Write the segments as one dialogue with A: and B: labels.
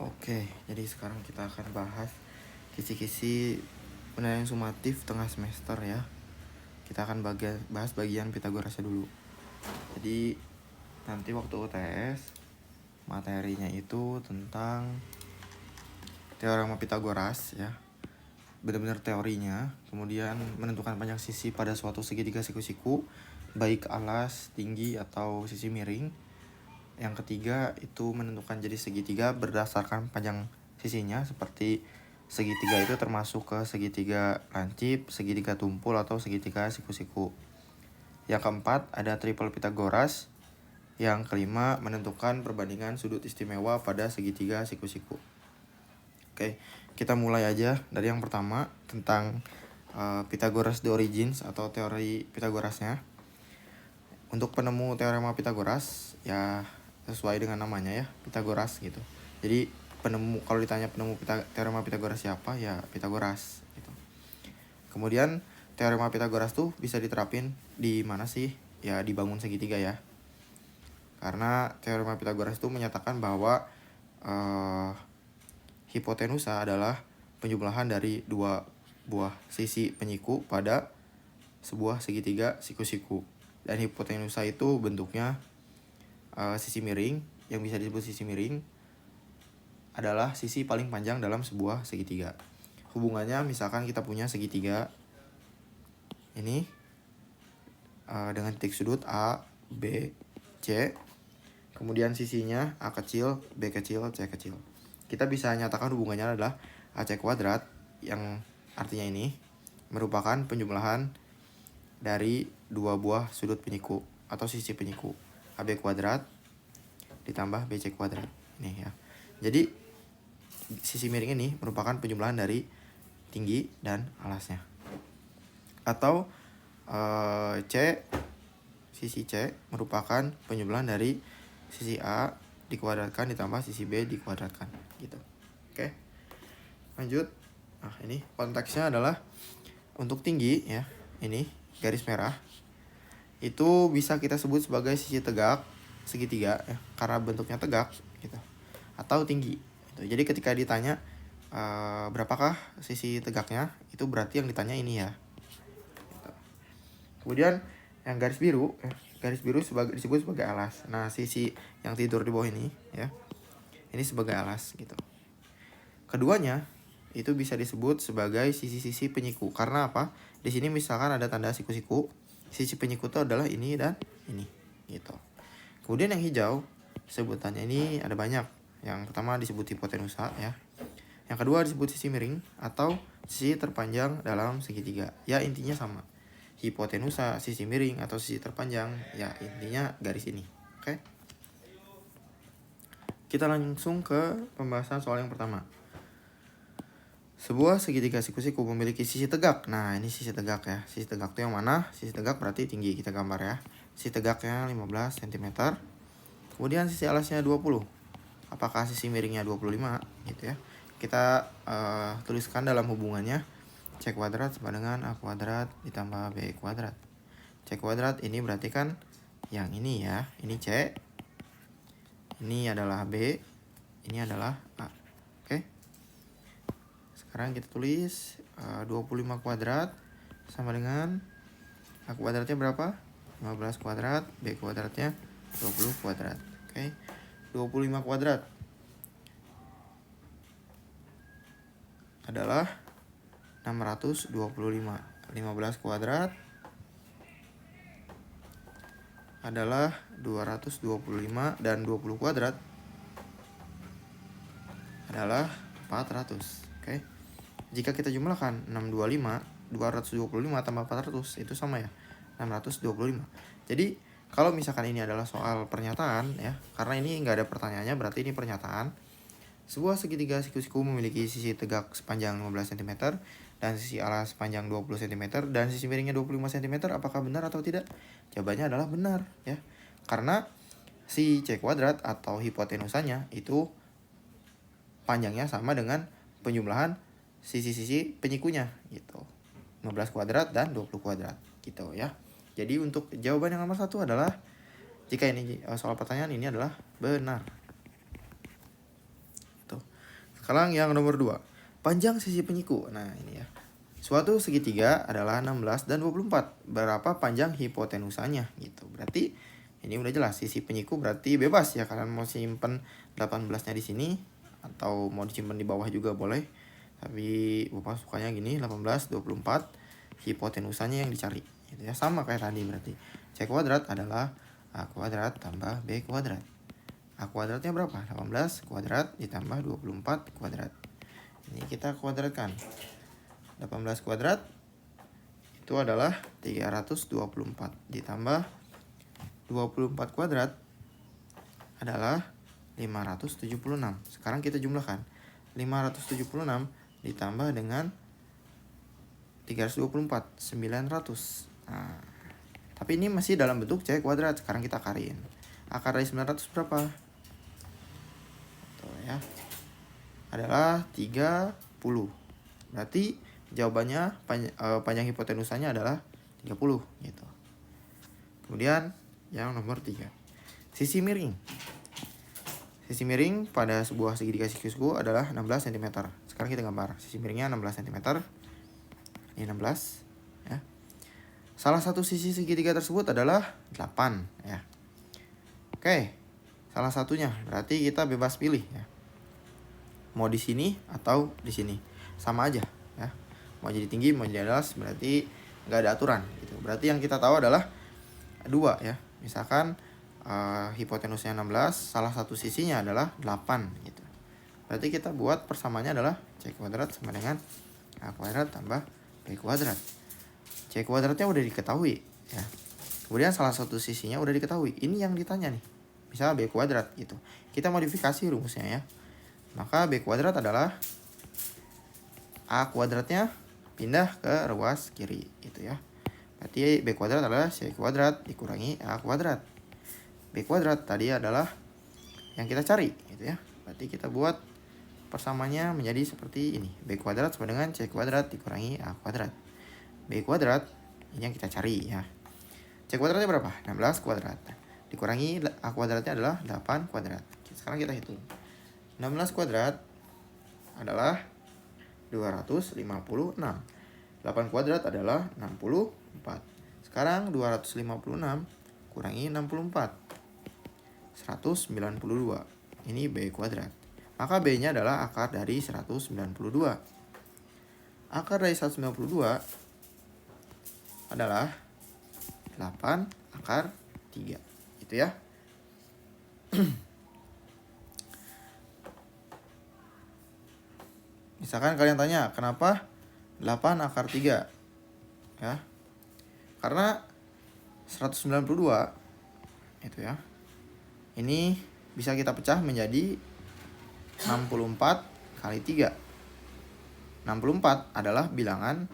A: Oke, jadi sekarang kita akan bahas kisi-kisi penilaian sumatif tengah semester ya. Kita akan bahas bagian Pitagorasnya dulu. Jadi nanti waktu UTS materinya itu tentang teorema Pitagoras ya. Benar-benar teorinya, kemudian menentukan panjang sisi pada suatu segitiga siku-siku, baik alas, tinggi atau sisi miring. Yang ketiga itu menentukan jadi segitiga berdasarkan panjang sisinya, seperti segitiga itu termasuk ke segitiga lancip, segitiga tumpul, atau segitiga siku-siku. Yang keempat ada triple Pitagoras. Yang kelima menentukan perbandingan sudut istimewa pada segitiga siku-siku. Oke, kita mulai aja dari yang pertama tentang Pythagoras the Origins atau teori Pitagorasnya. Untuk penemu teorema Pitagoras ya sesuai dengan namanya ya, Pitagoras gitu. Jadi kalau ditanya penemu teorema Pitagoras siapa, ya Pitagoras gitu. Kemudian teorema Pitagoras tuh bisa diterapin di mana sih? Ya di bangun segitiga ya. Karena teorema Pitagoras itu menyatakan bahwa hipotenusa adalah penjumlahan dari dua buah sisi penyiku pada sebuah segitiga siku-siku. Dan hipotenusa itu bentuknya sisi miring, yang bisa disebut sisi miring adalah sisi paling panjang dalam sebuah segitiga. Hubungannya misalkan kita punya segitiga ini dengan titik sudut A, B, C, kemudian sisinya A kecil, B kecil, C kecil. Kita bisa nyatakan hubungannya adalah AC kuadrat, yang artinya ini merupakan penjumlahan dari dua buah sudut penyiku atau sisi penyiku, AB kuadrat ditambah BC kuadrat. Nih ya. Jadi sisi miring ini merupakan penjumlahan dari tinggi dan alasnya. Atau sisi C merupakan penjumlahan dari sisi A dikuadratkan ditambah sisi B dikuadratkan gitu. Oke. Lanjut. Nah, ini konteksnya adalah untuk tinggi ya. Ini garis merah. Itu bisa kita sebut sebagai sisi tegak segitiga ya, karena bentuknya tegak gitu. Atau tinggi gitu. Jadi ketika ditanya berapakah sisi tegaknya, itu berarti yang ditanya ini ya gitu. Kemudian yang garis biru disebut sebagai alas. Nah, sisi yang tidur di bawah ini ya, ini sebagai alas gitu. Keduanya itu bisa disebut sebagai sisi-sisi penyiku. Karena apa? Di sini misalkan ada tanda siku-siku, sisi penyiku itu adalah ini dan ini gitu. Kemudian yang hijau sebutannya ini ada banyak. Yang pertama disebut hipotenusa ya. Yang kedua disebut sisi miring atau sisi terpanjang dalam segitiga. Ya intinya sama. Hipotenusa, sisi miring atau sisi terpanjang, ya intinya garis ini. Oke. Kita langsung ke pembahasan soal yang pertama. Sebuah segitiga siku-siku memiliki sisi tegak. Nah, ini sisi tegak ya. Sisi tegak itu yang mana? Sisi tegak berarti tinggi, kita gambar ya. Sisi tegaknya 15 cm. Kemudian sisi alasnya 20. Apakah sisi miringnya 25 gitu ya. Kita tuliskan dalam hubungannya C kuadrat sama dengan A kuadrat ditambah B kuadrat. C kuadrat ini berarti kan yang ini ya. Ini C. Ini adalah B. Ini adalah A. Oke. Sekarang kita tulis 25 kuadrat sama dengan A kuadratnya berapa? 15 kuadrat, B kuadratnya 20 kuadrat. Oke. 25 kuadrat adalah 625. 15 kuadrat adalah 225 dan 20 kuadrat adalah 400. Oke. Jika kita jumlahkan 625, 225 tambah 400 itu sama ya, 625. Jadi kalau misalkan ini adalah soal pernyataan ya, karena ini nggak ada pertanyaannya, berarti ini pernyataan. Sebuah segitiga siku-siku memiliki sisi tegak sepanjang 15 cm dan sisi alas sepanjang 20 cm dan sisi miringnya 25 cm. Apakah benar atau tidak? Jawabannya adalah benar ya. Karena si C kuadrat atau hipotenusanya itu panjangnya sama dengan penjumlahan sisi-sisi penyikunya gitu. 15 kuadrat dan 20 kuadrat gitu ya. Jadi untuk jawaban yang nomor 1 adalah, jika ini soal pertanyaan ini adalah benar. Tuh. Sekarang yang nomor 2, panjang sisi penyiku. Nah ini ya, suatu segitiga adalah 16 dan 24. Berapa panjang hipotenusanya gitu. Berarti ini udah jelas, sisi penyiku berarti bebas ya. Kalian mau simpen 18-nya di sini atau mau disimpan di bawah juga boleh. Tapi Bapak sukanya gini, 18, 24, hipotenusanya yang dicari. Gitu ya, sama kayak tadi berarti. C kuadrat adalah A kuadrat tambah B kuadrat. A kuadratnya berapa? 18 kuadrat ditambah 24 kuadrat. Ini kita kuadratkan. 18 kuadrat itu adalah 324 ditambah 24 kuadrat adalah 576. Sekarang kita jumlahkan. 576 ditambah dengan 324, 900. Nah, tapi ini masih dalam bentuk C kuadrat. Sekarang kita akarin. Akar dari 900 berapa? Tuh ya. Adalah 30. Berarti jawabannya panjang hipotenusanya adalah 30 gitu. Kemudian yang nomor 3, sisi miring. Sisi miring pada sebuah segitiga siku adalah 16 cm. Sekarang kita gambar. Sisi miringnya 16 cm. Ini 16 ya. Salah satu sisi segitiga tersebut adalah 8 ya. Oke. Salah satunya berarti kita bebas pilih ya. Mau di sini atau di sini. Sama aja ya. Mau jadi tinggi, mau jadi atas, berarti nggak ada aturan gitu. Berarti yang kita tahu adalah 2 ya. Misalkan hipotenusnya 16, salah satu sisinya adalah 8 gitu. Berarti kita buat persamaannya adalah C kuadrat sama dengan A kuadrat tambah B kuadrat. C kuadratnya udah diketahui ya. Kemudian salah satu sisinya udah diketahui. Ini yang ditanya nih. Misalnya B kuadrat gitu. Kita modifikasi rumusnya ya. Maka B kuadrat adalah A kuadratnya pindah ke ruas kiri gitu ya. Berarti B kuadrat adalah C kuadrat dikurangi A kuadrat. B kuadrat tadi adalah yang kita cari gitu ya. Berarti kita buat persamanya menjadi seperti ini. B kuadrat sama dengan C kuadrat dikurangi A kuadrat. B kuadrat ini yang kita cari ya. C kuadratnya berapa? 16 kuadrat. Dikurangi A kuadratnya adalah 8 kuadrat. Sekarang kita hitung. 16 kuadrat adalah 256. 8 kuadrat adalah 64. Sekarang 256 kurangi 64. 192. Ini B kuadrat. Maka B-nya adalah akar dari 192. Akar dari 192 adalah 8 akar 3. Gitu ya. Misalkan kalian tanya, kenapa 8 akar 3? Ya. Karena 192 itu ya. Ini bisa kita pecah menjadi 64 kali 3. 64 adalah bilangan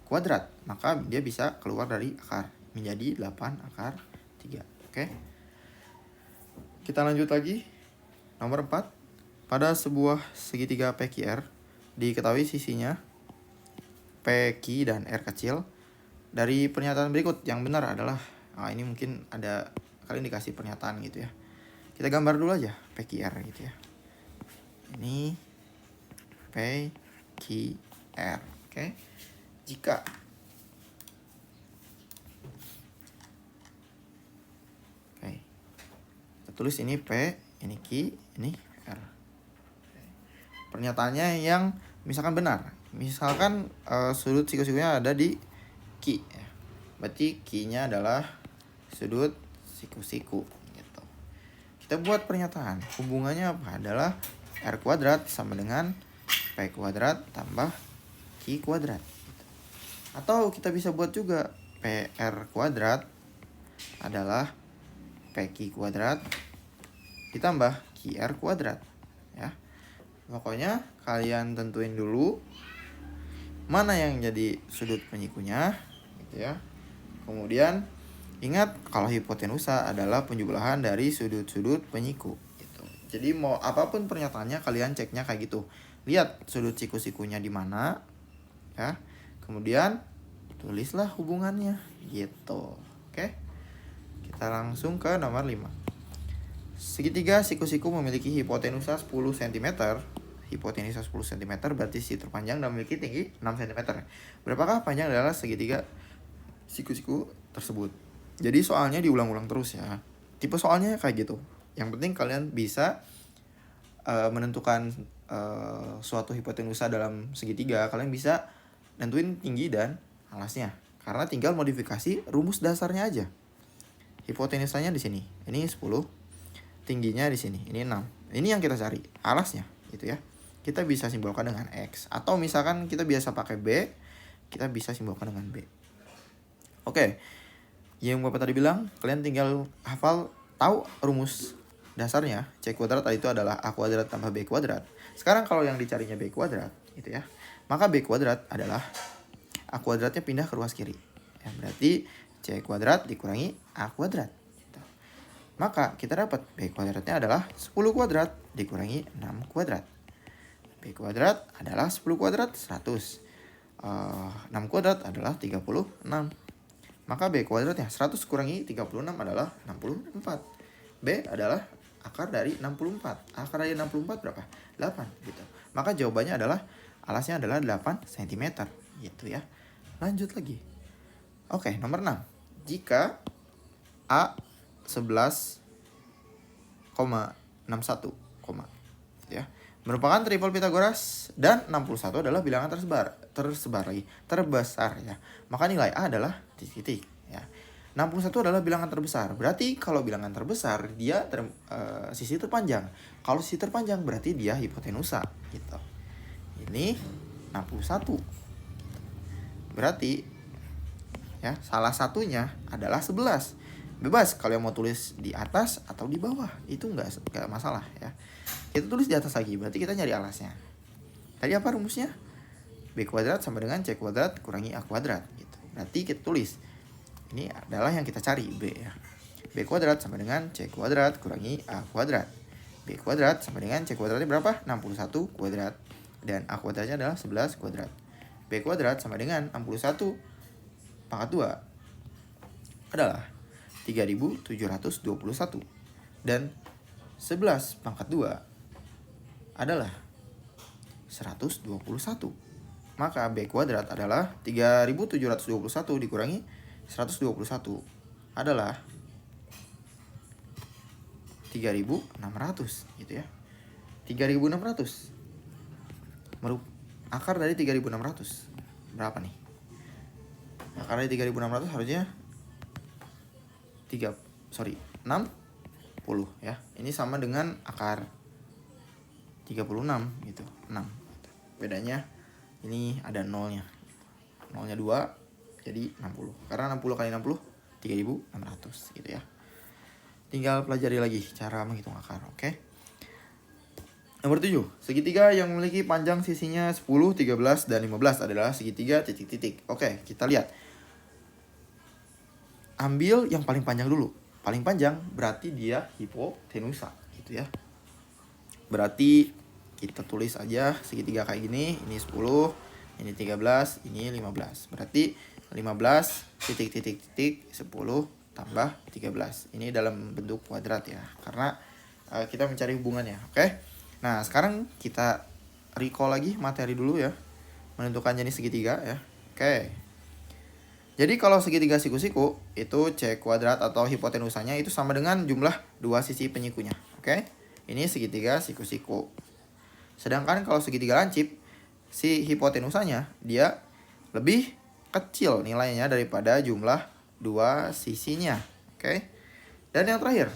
A: kuadrat, maka dia bisa keluar dari akar menjadi 8 akar 3. Oke. Kita lanjut lagi. Nomor 4. Pada sebuah segitiga PQR diketahui sisinya PQ dan R kecil. Dari pernyataan berikut yang benar adalah ini mungkin ada kalian dikasih pernyataan gitu ya. Kita gambar dulu aja PQR gitu ya. Ini PQR. Oke. Jika kita tulis ini P, ini Q, ini R. Pernyataannya yang misalkan benar. Misalkan sudut siku-sikunya ada di Q ya. Berarti Q-nya adalah sudut siku-siku gitu. Kita buat pernyataan. Hubungannya apa? Adalah R kuadrat sama dengan P kuadrat tambah Q kuadrat gitu. Atau kita bisa buat juga PR kuadrat adalah PQ kuadrat ditambah QR kuadrat ya. Pokoknya kalian tentuin dulu mana yang jadi sudut penyikunya gitu ya. Kemudian ingat kalau hipotenusa adalah penjumlahan dari sudut-sudut penyiku gitu. Jadi mau apapun pernyataannya kalian ceknya kayak gitu. Lihat sudut siku-sikunya di mana ya. Kemudian tulislah hubungannya gitu. Oke. Kita langsung ke nomor 5. Segitiga siku-siku memiliki hipotenusa 10 cm. hipotenusa 10 cm, berarti sisi terpanjang dan memiliki tinggi 6 cm. Berapakah panjang adalah segitiga siku-siku tersebut? Jadi soalnya diulang-ulang terus ya. Tipe soalnya kayak gitu. Yang penting kalian bisa menentukan suatu hipotenusa dalam segitiga. Kalian bisa nentuin tinggi dan alasnya. Karena tinggal modifikasi rumus dasarnya aja. Hipotenusanya di sini. Ini 10. Tingginya di sini. Ini 6. Ini yang kita cari. Alasnya gitu ya. Kita bisa simbolkan dengan X. Atau misalkan kita biasa pakai B, kita bisa simbolkan dengan B. Oke. Yang Bapak tadi bilang, kalian tinggal hafal, tahu rumus dasarnya. C kuadrat itu adalah A kuadrat tambah B kuadrat. Sekarang kalau yang dicarinya B kuadrat gitu ya, maka B kuadrat adalah A kuadratnya pindah ke ruas kiri ya, berarti C kuadrat dikurangi A kuadrat gitu. Maka kita dapat B kuadratnya adalah 10 kuadrat dikurangi 6 kuadrat. B kuadrat adalah 10 kuadrat 100. 6 kuadrat adalah 36. Maka B kuadratnya 100 kurangi 36 adalah 64. B adalah akar dari 64. Akar dari 64 berapa? 8 gitu. Maka jawabannya adalah alasnya adalah 8 cm gitu ya. Lanjut lagi. Oke, nomor 6. Jika A 11,61, ya, merupakan triple Pitagoras dan 61 adalah bilangan terbesar ya. Maka nilai A adalah titik-titik ya. 61 adalah bilangan terbesar. Berarti kalau bilangan terbesar dia sisi terpanjang. Kalau sisi terpanjang berarti dia hipotenusa gitu. Ini 61. Berarti ya salah satunya adalah 11. Bebas kalian mau tulis di atas atau di bawah, itu enggak masalah ya. Kita tulis di atas lagi, berarti kita nyari alasnya. Tadi apa rumusnya? B kuadrat sama dengan C kuadrat kurangi A kuadrat gitu. Berarti kita tulis ini adalah yang kita cari, B ya. B kuadrat sama dengan C kuadrat kurangi A kuadrat. B kuadrat sama dengan C kuadratnya berapa? 61 kuadrat. Dan A kuadratnya adalah 11 kuadrat. B kuadrat sama dengan 61 pangkat 2 adalah 3721. Dan 11 pangkat 2 adalah 121. Maka B kuadrat adalah 3721 dikurangi 121 adalah 3600 gitu ya. 3600 akar dari 3600 berapa nih? Akar dari 3600 harusnya 60 ya. Ini sama dengan akar 36 gitu. 6 gitu. Bedanya ini ada nolnya. Nolnya 2 jadi 60. Karena 60 kali 60 3600 gitu ya. Tinggal pelajari lagi cara menghitung akar, oke? Nomor 7, segitiga yang memiliki panjang sisinya 10, 13, dan 15 adalah segitiga titik-titik. Oke, kita lihat. Ambil yang paling panjang dulu. Paling panjang berarti dia hipotenusa gitu ya. Berarti kita tulis aja segitiga kayak gini, ini 10, ini 13, ini 15. Berarti 15 titik-titik-titik 10 tambah 13. Ini dalam bentuk kuadrat ya, karena kita mencari hubungannya, oke? Nah, sekarang kita recall lagi materi dulu ya. Menentukan jenis segitiga ya. Oke. Jadi kalau segitiga siku-siku itu C kuadrat atau hipotenusanya itu sama dengan jumlah dua sisi penyikunya. Oke. Ini segitiga siku-siku. Sedangkan kalau segitiga lancip, si hipotenusanya dia lebih kecil nilainya daripada jumlah dua sisinya. Oke. Dan yang terakhir,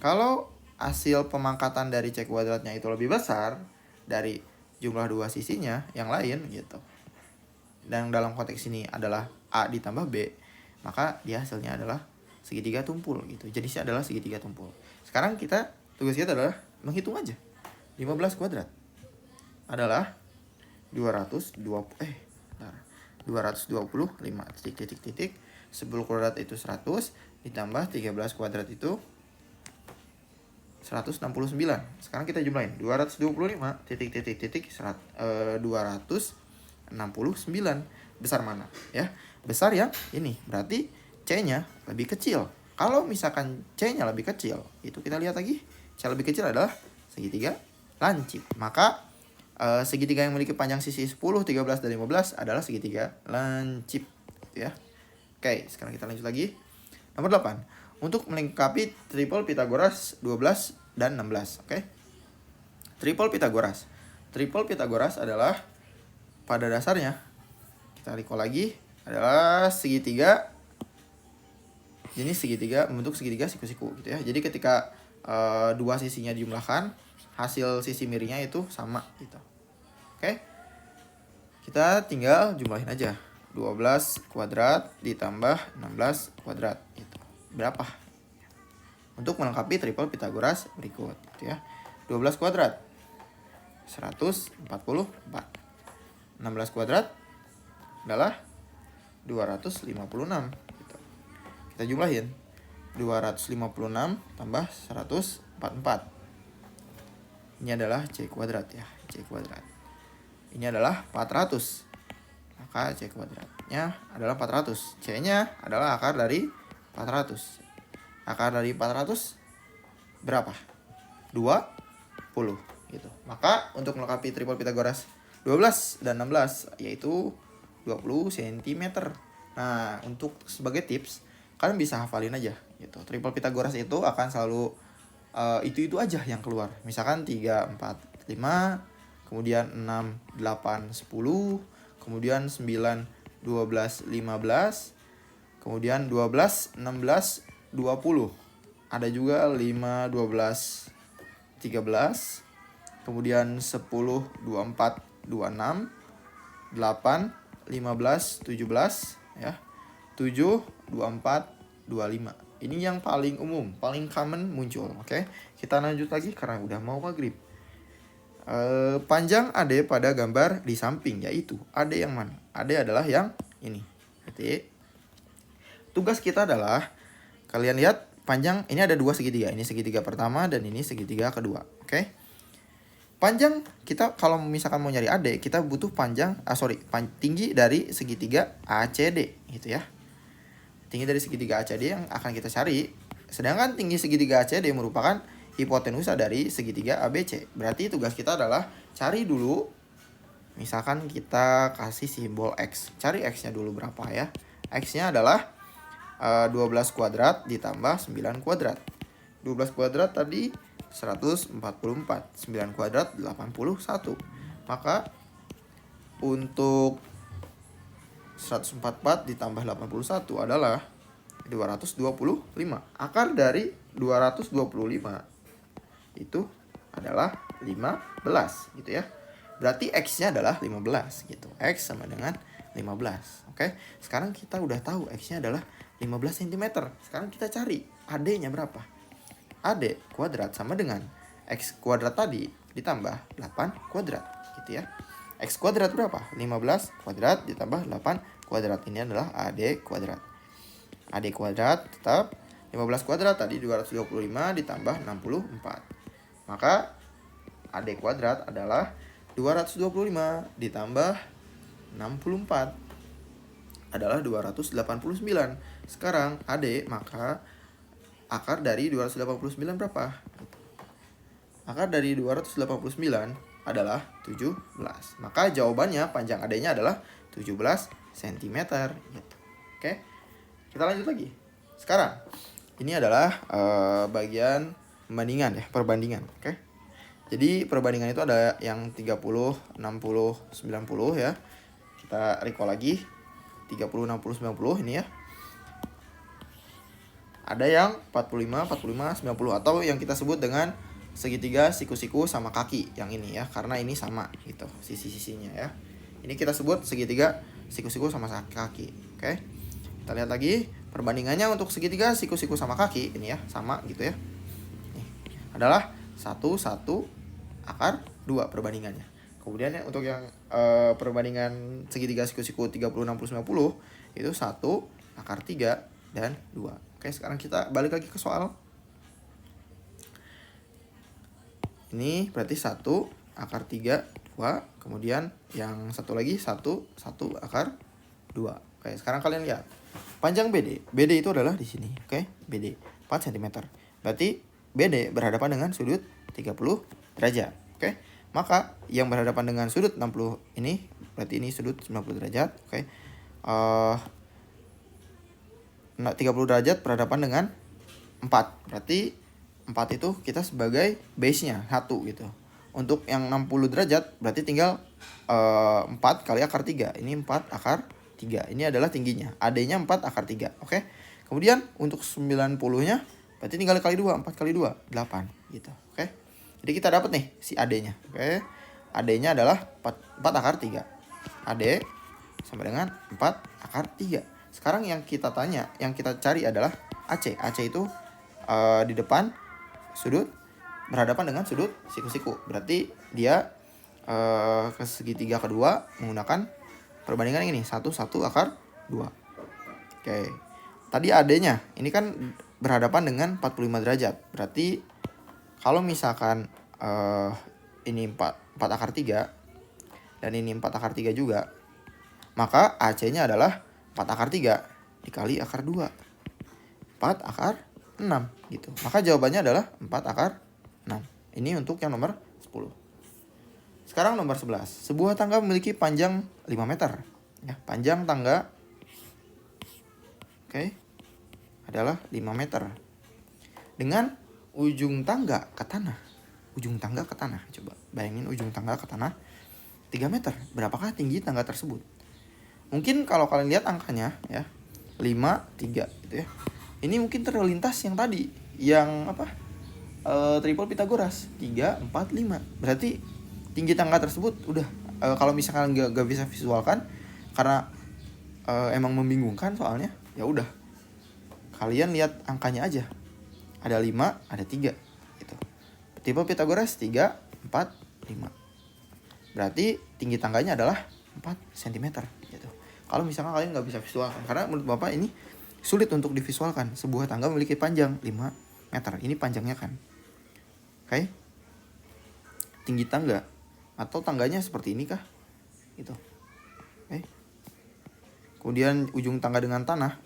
A: kalau hasil pemangkatan dari C kuadratnya itu lebih besar dari jumlah dua sisinya yang lain gitu, dan dalam konteks ini adalah A ditambah B, maka dia hasilnya adalah segitiga tumpul gitu. Jenisnya adalah segitiga tumpul. Sekarang tugas kita adalah menghitung aja. 15 kuadrat adalah 225 titik-titik-titik. 10 kuadrat itu 100 ditambah 13 kuadrat itu 169. Sekarang kita jumlahin 225 titik-titik-titik 269. Besar mana ya? Besar yang ini. Berarti C-nya lebih kecil. Kalau misalkan C-nya lebih kecil, itu kita lihat lagi. C lebih kecil adalah segitiga lancip. Maka segitiga yang memiliki panjang sisi 10, 13, dan 15 adalah segitiga lancip gitu ya. Oke, sekarang kita lanjut lagi. Nomor 8. Untuk melengkapi triple Pitagoras 12 dan 16. Oke. Triple Pitagoras. Triple Pitagoras adalah pada dasarnya, kita recall lagi, adalah segitiga jenis segitiga membentuk segitiga siku-siku gitu ya. Jadi ketika dua sisinya dijumlahkan, hasil sisi miringnya itu sama gitu. Oke. Kita tinggal jumlahin aja. 12 kuadrat ditambah 16 kuadrat gitu. Berapa? Untuk melengkapi triple Pitagoras berikut gitu ya. 12 kuadrat 144. 16 kuadrat adalah 256 gitu. Kita jumlahin. 256 tambah 144. Ini adalah C kuadrat ya, C kuadrat. Ini adalah 400. Maka C kuadratnya adalah 400. C-nya adalah akar dari 400. Akar dari 400 berapa? 20 gitu. Maka untuk melengkapi triple Pitagoras 12 dan 16 yaitu 20 cm. Nah, untuk sebagai tips, kalian bisa hafalin aja gitu. Triple Pitagoras itu akan selalu itu aja yang keluar. Misalkan 3, 4, 5, kemudian 6, 8, 10, kemudian 9, 12, 15, kemudian 12, 16, 20. Ada juga 5, 12, 13, kemudian 10, 24, 26, 8, 15, 17 ya. 7, 24, 25. Ini yang paling umum, paling common muncul. Oke. Kita lanjut lagi karena udah mau maghrib. Panjang AD pada gambar di samping, yaitu AD yang mana? AD adalah yang ini. Jadi tugas kita adalah, kalian lihat panjang ini ada dua segitiga. Ini segitiga pertama dan ini segitiga kedua. Oke. Panjang kita kalau misalkan mau nyari AD, kita butuh tinggi dari segitiga ACD gitu ya. Tinggi dari segitiga ACD yang akan kita cari. Sedangkan tinggi segitiga ACD merupakan hipotenusa dari segitiga ABC. Berarti tugas kita adalah cari dulu, misalkan kita kasih simbol X. Cari X-nya dulu berapa ya. X-nya adalah 12 kuadrat ditambah 9 kuadrat. 12 kuadrat tadi 144. 9 kuadrat 81. Maka untuk 144 ditambah 81 adalah 225. Akar dari 225 itu adalah 15 gitu ya. Berarti X-nya adalah 15 gitu. X sama dengan 15. Oke. Sekarang kita udah tahu X-nya adalah 15 cm. Sekarang kita cari AD-nya berapa. AD kuadrat sama dengan X kuadrat tadi ditambah 8 kuadrat gitu ya. X kuadrat berapa? 15 kuadrat ditambah 8 kuadrat. Ini adalah AD kuadrat. AD kuadrat tetap 15 kuadrat tadi 225 ditambah 64. Maka AD kuadrat adalah 225 ditambah 64 adalah 289. Sekarang AD, maka akar dari 289 berapa? Akar dari 289 adalah 17. Maka jawabannya panjang AD-nya adalah 17 cm gitu. Oke. Kita lanjut lagi. Sekarang ini adalah bagian perbandingan ya, perbandingan. Oke. Jadi perbandingan itu ada yang 30, 60, 90 ya. Kita recall lagi. 30, 60, 90 ini ya. Ada yang 45, 45, 90 atau yang kita sebut dengan segitiga siku-siku sama kaki yang ini ya, karena ini sama gitu sisi-sisinya ya. Ini kita sebut segitiga siku-siku sama kaki. Oke. Kita lihat lagi perbandingannya untuk segitiga siku-siku sama kaki ini ya, sama gitu ya. Adalah 1, 1, akar 2 perbandingannya. Kemudian ya, untuk yang perbandingan segitiga siku-siku 30, 60, 90 itu 1, akar 3, dan 2. Oke, sekarang kita balik lagi ke soal. Ini berarti 1, akar 3, 2. Kemudian yang satu lagi 1, 1, akar 2. Oke, sekarang kalian lihat. Panjang BD. BD itu adalah di sini. Oke, BD 4 cm. Berarti BD berhadapan dengan sudut 30 derajat. Oke. Maka yang berhadapan dengan sudut 60 ini, berarti ini sudut 90 derajat. Oke. 30 derajat berhadapan dengan 4. Berarti 4 itu kita sebagai base-nya 1 gitu. Untuk yang 60 derajat berarti tinggal 4 kali akar 3. Ini 4 akar 3. Ini adalah tingginya. AD-nya 4 akar 3. Oke. Kemudian untuk 90-nya berarti tinggal kali 2. 4 kali 2, 8 gitu. Oke. Jadi kita dapat nih si AD-nya. Oke. AD-nya adalah 4 akar 3. AD sama dengan 4 akar 3. Sekarang yang kita cari adalah AC. AC itu di depan sudut berhadapan dengan sudut siku-siku. Berarti dia ke segitiga kedua menggunakan perbandingan ini. 1 akar 2. Oke. Tadi AD-nya ini kan berhadapan dengan 45 derajat. Berarti kalau misalkan ini 4 akar 3 dan ini 4 akar 3 juga, maka AC-nya adalah 4 akar 3 dikali akar 2. 4 akar 6 gitu. Maka jawabannya adalah 4 akar 6. Ini untuk yang nomor 10. Sekarang nomor 11. Sebuah tangga memiliki panjang 5 meter. Ya, panjang tangga adalah 5 meter. Dengan ujung tangga ke tanah. Ujung tangga ke tanah. Coba bayangin ujung tangga ke tanah 3 meter. Berapakah tinggi tangga tersebut? Mungkin kalau kalian lihat angkanya ya, 5, 3 gitu ya. Ini mungkin terlintas yang tadi, yang triple Pitagoras, 3, 4, 5. Berarti tinggi tangga tersebut udah kalau misalkan gak bisa visualkan karena emang membingungkan soalnya, ya udah. Kalian lihat angkanya aja. Ada 5, ada 3 gitu. Triple Pitagoras 3, 4, 5. Berarti tinggi tangganya adalah 4 cm gitu. Kalau misalkan kalian nggak bisa visualkan, karena menurut Bapak ini sulit untuk divisualkan. Sebuah tangga memiliki panjang 5 meter. Ini panjangnya kan. Oke. Tinggi tangga atau tangganya seperti ini kah? Gitu. Oke. Kemudian ujung tangga dengan tanah,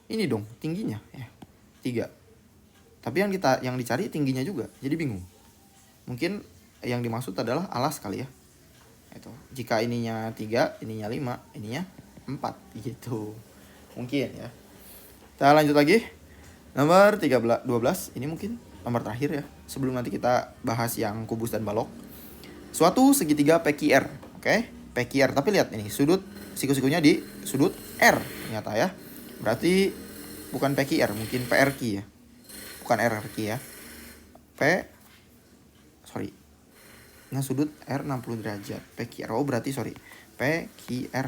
A: ini dong tingginya ya. 3. Tapi yang dicari tingginya juga. Jadi bingung. Mungkin yang dimaksud adalah alas kali ya. Itu. Jika ininya 3, ininya 5, ininya 4 gitu. Mungkin ya. Kita lanjut lagi. Nomor 12, ini mungkin nomor terakhir ya. Sebelum nanti kita bahas yang kubus dan balok. Suatu segitiga PQR, oke? PQR, tapi lihat ini sudut siku-sikunya di sudut R ternyata ya. Berarti bukan PQR, mungkin PRQ ya. Bukan RRQ ya. Nah sudut R 60 derajat. PQR. Oh berarti PQR.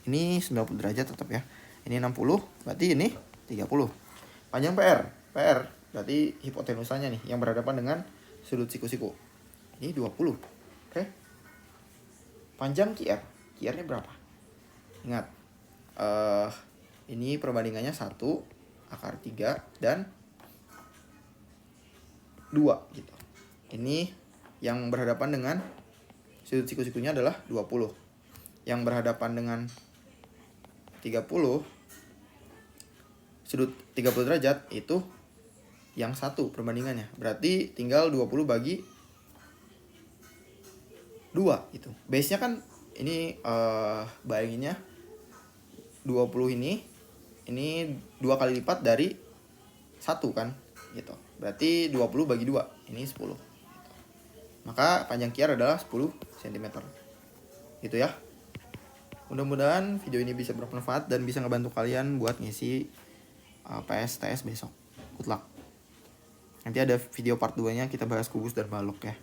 A: Ini 90 derajat tetap ya. Ini 60, berarti ini 30. Panjang PR berarti hipotenusanya nih yang berhadapan dengan sudut siku-siku. Ini 20. Oke. Panjang QR. QR-nya berapa? Ingat. Ini perbandingannya 1 akar 3 dan 2 gitu. Ini yang berhadapan dengan sudut siku-sikunya adalah 20. Yang berhadapan dengan 30, sudut 30 derajat itu yang 1 perbandingannya. Berarti tinggal 20 bagi 2 gitu. Base-nya kan ini bayanginnya 20 ini 2 kali lipat dari 1 kan gitu. Berarti 20 bagi 2 ini 10 gitu. Maka panjang QR adalah 10 cm. Gitu ya. Mudah-mudahan video ini bisa bermanfaat dan bisa ngebantu kalian buat ngisi PSTS besok. Good luck. Nanti ada video part 2-nya kita bahas kubus dan balok ya.